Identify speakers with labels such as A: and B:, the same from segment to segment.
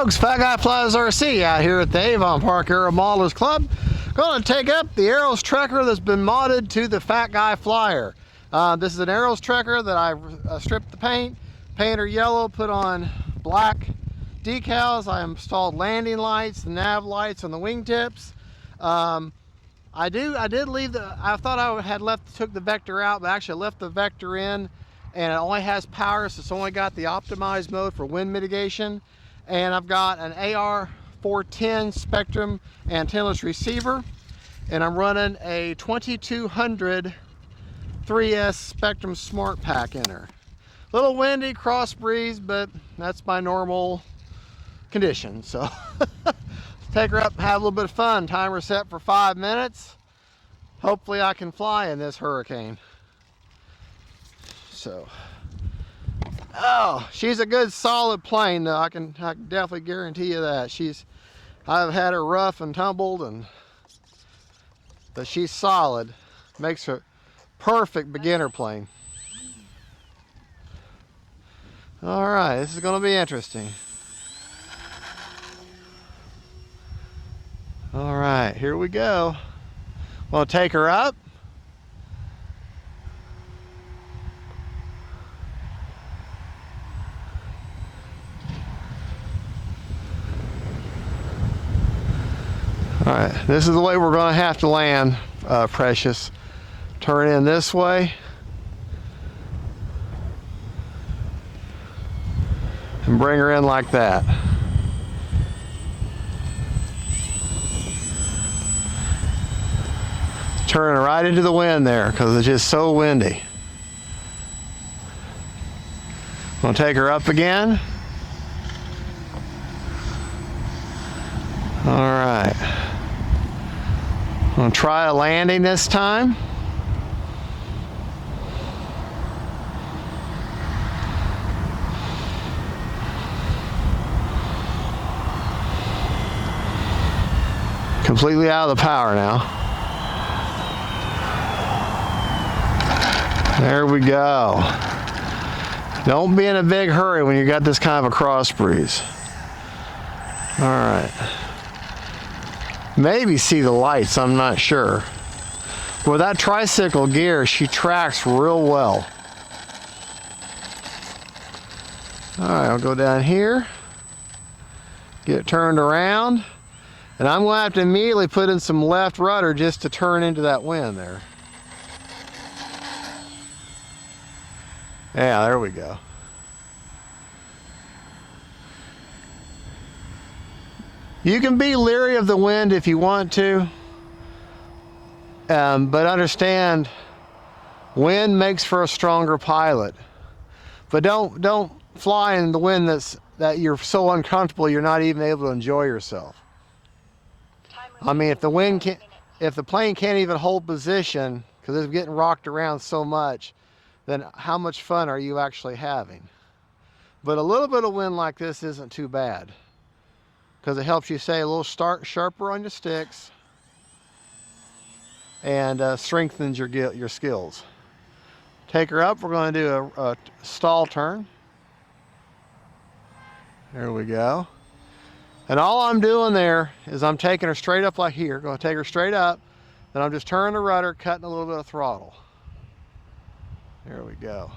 A: folks, Fat Guy Flies RC out here at the Avon Park Aero Modelers Club. Going to take up the Ailerons Trekker that's been modded to the Fat Guy Flyer. This is an Ailerons Trekker that I stripped the paint, painted her yellow, put on black decals. I installed landing lights, the nav lights on the wingtips. I did leave the, I thought I had took the vector out, but actually I left the vector in, and it only has power, so it's only got the optimized mode for wind mitigation. And I've got an AR410 Spectrum antennaless receiver, and I'm running a 2200 3S Spectrum Smart Pack in her. A little windy, cross breeze, but that's my normal condition. So take her up and have a little bit of fun. Timer set for 5 minutes. Hopefully I can fly in this hurricane. So, oh, she's a good solid plane though. I can definitely guarantee you that. I've had her rough and tumbled, but she's solid. Makes her perfect beginner plane. All right, this is going to be interesting. All right, here we go. We'll take her up. All right, this is the way we're going to have to land, Precious. Turn in this way. And bring her in like that. Turn her right into the wind there because it's just so windy. We'll take her up again. All right. I'm going to try a landing this time. Completely out of the power now. There we go. Don't be in a big hurry when you got this kind of a cross breeze. All right. Maybe see the lights, I'm not sure. With that tricycle gear, she tracks real well. All right, I'll go down here, get it turned around, and I'm going to have to immediately put in some left rudder just to turn into that wind there. Yeah, there we go. You can be leery of the wind if you want to, but understand, wind makes for a stronger pilot. But don't fly in the wind that you're so uncomfortable you're not even able to enjoy yourself. I mean, if the plane can't even hold position because it's getting rocked around so much, then how much fun are you actually having? But a little bit of wind like this isn't too bad, because it helps you stay a little sharper on your sticks and strengthens your skills. Take her up. We're going to do a stall turn. There we go. And all I'm doing there is I'm taking her straight up like here. Going to take her straight up. Then I'm just turning the rudder, cutting a little bit of throttle. There we go.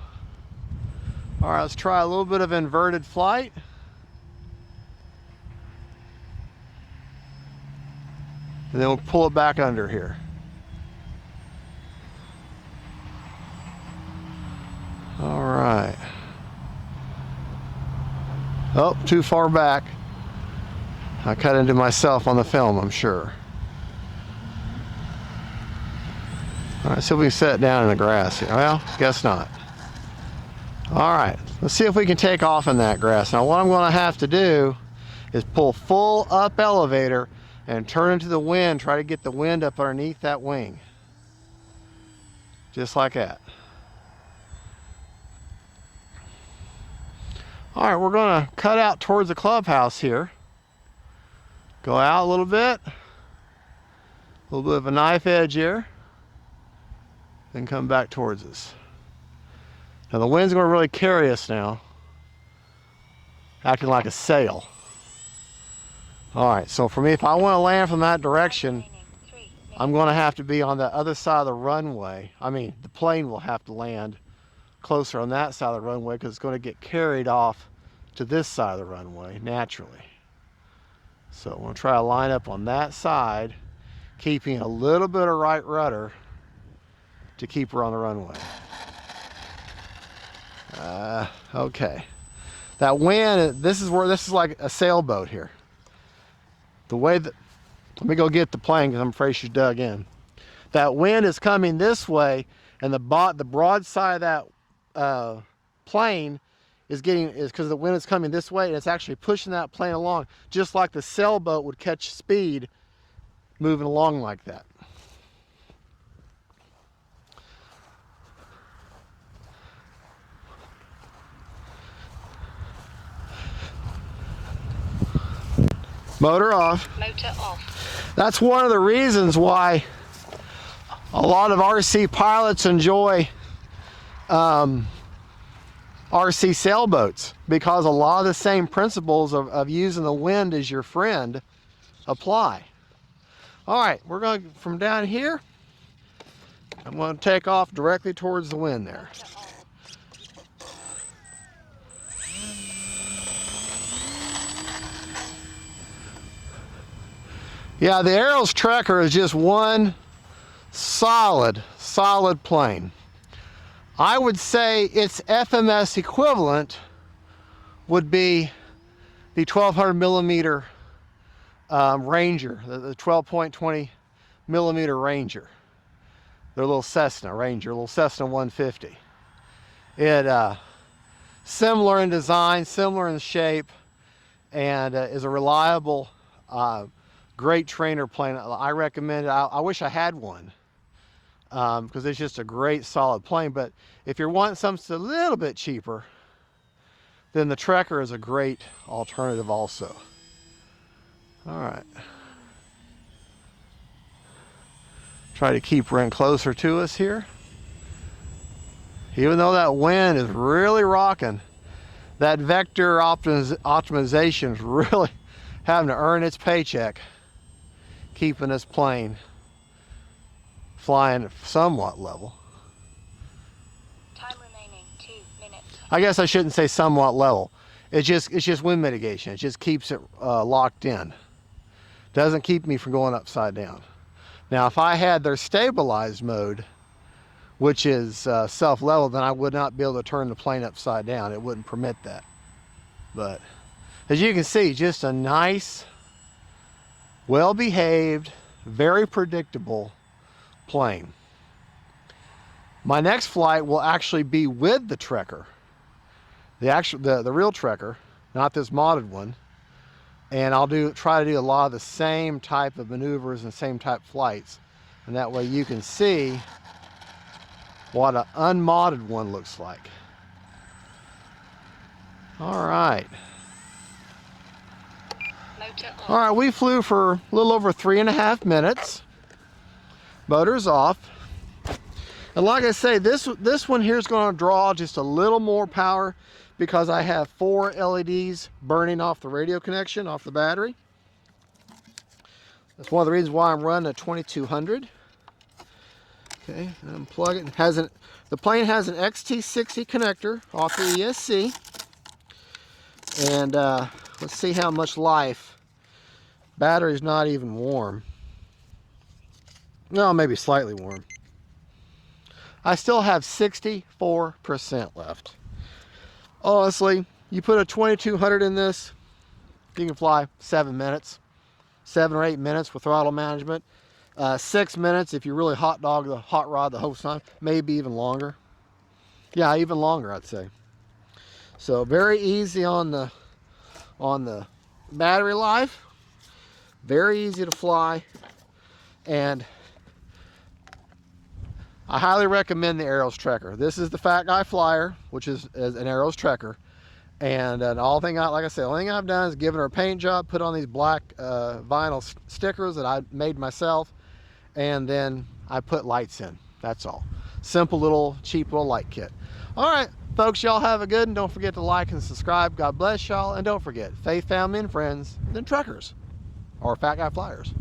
A: All right, let's try a little bit of inverted flight. And then we'll pull it back under here. All right. Oh, too far back. I cut into myself on the film, I'm sure. All right, so we can set it down in the grass here. Well, guess not. All right, let's see if we can take off in that grass. Now what I'm going to have to do is pull full up elevator and turn into the wind, try to get the wind up underneath that wing. Just like that. All right, we're going to cut out towards the clubhouse here. Go out a little bit. A little bit of a knife edge here. Then come back towards us. Now the wind's going to really carry us now. Acting like a sail. All right, so for me, if I want to land from that direction, I'm going to have to be on the other side of the runway. I mean, the plane will have to land closer on that side of the runway because it's going to get carried off to this side of the runway naturally. So I'm going to try to line up on that side, keeping a little bit of right rudder to keep her on the runway. Okay. That wind, this is like a sailboat here. The way that, let me go get the plane because I'm afraid she's dug in. That wind is coming this way, and the broad side of that plane is because the wind is coming this way, and it's actually pushing that plane along, just like the sailboat would catch speed moving along like that. Motor off.
B: Motor off.
A: That's one of the reasons why a lot of RC pilots enjoy RC sailboats, because a lot of the same principles of using the wind as your friend apply. All right, we're going from down here. I'm going to take off directly towards the wind there. Yeah, the Ailerons Trekker is just one solid plane. I would say its FMS equivalent would be the 1200 millimeter Ranger, the 12.20 millimeter Ranger. Their little Cessna Ranger, little Cessna 150. It similar in design, similar in shape, and is a reliable, great trainer plane. I recommend it. I wish I had one because it's just a great solid plane. But if you're wanting something a little bit cheaper, then the Trekker is a great alternative also. All right. Try to keep her in closer to us here. Even though that wind is really rocking, that vector optimization is really having to earn its paycheck, keeping this plane flying somewhat level.
B: Time remaining 2 minutes.
A: I guess I shouldn't say somewhat level. It's just wind mitigation. It just keeps it locked in. Doesn't keep me from going upside down. Now, if I had their stabilized mode, which is self-level, then I would not be able to turn the plane upside down. It wouldn't permit that. But as you can see, just a nice, well-behaved, very predictable plane. My next flight will actually be with the Trekker, the real Trekker, not this modded one. And I'll try to do a lot of the same type of maneuvers and same type flights, and that way you can see what an unmodded one looks like. All right. All right, we flew for a little over 3.5 minutes. Motor's off. And like I say, this one here is going to draw just a little more power because I have 4 LEDs burning off the radio connection, off the battery. That's one of the reasons why I'm running a 2200. Okay, unplug it. The plane has an XT60 connector off the ESC. And let's see how much life. Battery's not even warm. No, maybe slightly warm. I still have 64% left. Honestly, you put a 2200 in this, you can fly 7 minutes, 7 or 8 minutes with throttle management. 6 minutes if you really hot dog the hot rod the whole time, maybe even longer. Yeah, even longer, I'd say. So very easy on the battery life, very easy to fly, and I highly recommend the Ailerons Trekker. This is the Fat Guy Flyer, which is an Ailerons Trekker. And like I said, the only thing I've done is given her a paint job, put on these black vinyl stickers that I made myself, and then I put lights in. That's all. Simple little, cheap little light kit. All right, folks, y'all have a good one. Don't forget to like and subscribe. God bless y'all. And don't forget, faith, family, and friends, then Trekkers. or Fat Guy Flyers.